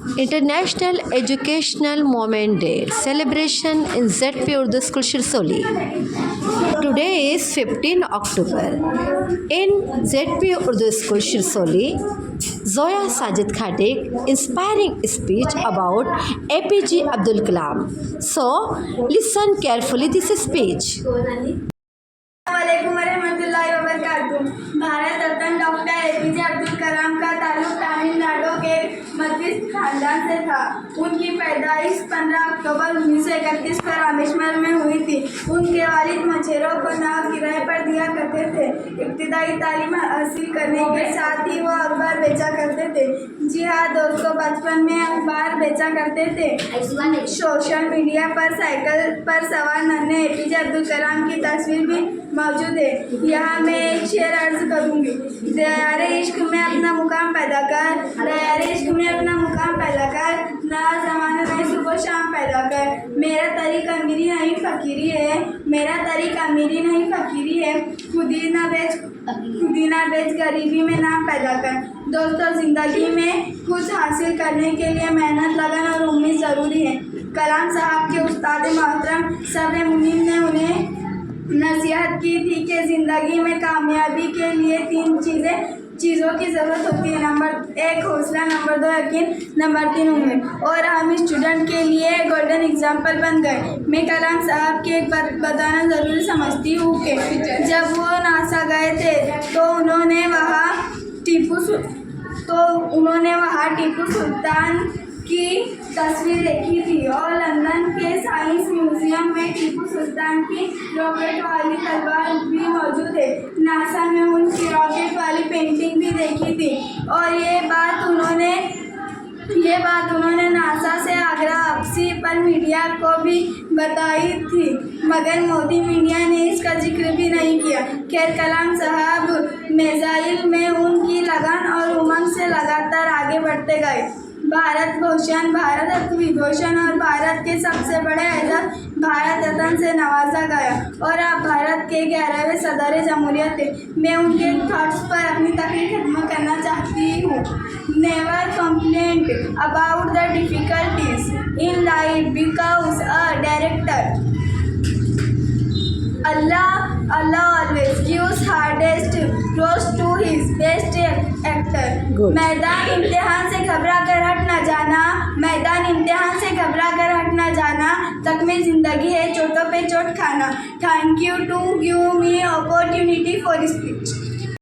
International Educational Moment Day celebration in ZP Urdu School Shirsoli. Today is 15 October. In ZP Urdu School Shirsoli, Zoya Sajid Khatik inspiring speech about APJ Abdul Kalam. So, listen carefully this speech. अस्सलामुअलैकुम वरहमतुल्लाहि वबरकातुहू। Bharat Ratna doctor APJ Abdul Kalam का ताल्लुक तमिलनाडु के मध्विस खानदान से था। उनकी पैदाइश 15 अक्टूबर 1931 को रामेश्वर में हुई थी। उनके वालिद मछेरों को नाव किराए पर दिया करते थे। इब्तिदाई तालीम हासिल करने के साथ ही वो अखबार बेचा करते थे। जी हाँ दोस्तों, बचपन में अखबार बेचा करते थे। सोशल मीडिया पर साइकिल पर सवार नन्हे APJ अब्दुल कलाम की तस्वीर भी मौजूद है। यहाँ मैं एक शेर अर्ज करूँगी। दयारे इश्क में अपना मुकाम पैदा कर, दयारे इश्क में अपना मुकाम पैदा कर, नया ज़माना में सुबह शाम पैदा कर। मेरा तरीक़ अमीरी नहीं फ़कीरी है, मेरा तरीक़ अमीरी नहीं फ़कीरी है। खुदी ना बेच गरीबी में नाम पैदा कर। दोस्तों, ज़िंदगी में कुछ हासिल करने के लिए मेहनत, लगन और उम्मीद ज़रूरी है। कलाम साहब के उस्ताद मोहतरम सब्र मुनीम ने उन्हें नसीहत की थी कि ज़िंदगी में कामयाबी के लिए 3 चीज़ों की ज़रूरत होती है। नंबर 1 हौसला, नंबर 2 यकीन, नंबर 3 उम्मीद। और हम स्टूडेंट के लिए गोल्डन एग्जाम्पल बन गए। मैं कलाम साहब की एक बात बताना ज़रूरी समझती हूँ कि जब वो नासा गए थे तो उन्होंने वहाँ टीपू सुल्तान की तस्वीर देखी थी और लंदन के साइंस म्यूज़ियम में टीपू सुल्तान की रॉकेट वाली तलवार भी मौजूद है। नासा में उनकी रॉकेट वाली पेंटिंग भी देखी थी और ये बात उन्होंने नासा से आग्रह आपसी पर मीडिया को भी बताई थी, मगर मोदी मीडिया ने इसका जिक्र भी नहीं किया। खैर, कलाम साहब मिसाइल में उनकी लगन और उमंग से लगातार आगे बढ़ते गए। भारत भूषण, भारत रत्न विभूषण और भारत के सबसे बड़े एजाज भारत रत्न से नवाजा गया और अब भारत के 11वें सदर जमहूरियत थे। मैं उनके थॉट्स पर अपनी तकरीर खत्म करना चाहती हूँ। Never complaint about the difficulties in life because a director Allah always gives hardest roles to his best actor. मैदान इम्तिहान से घबरा कर हट न जाना, मैदान इम्तिहान से घबरा कर हट न जाना, तक में ज़िंदगी है चोटों पे चोट खाना। Thank you to give me opportunity for speech.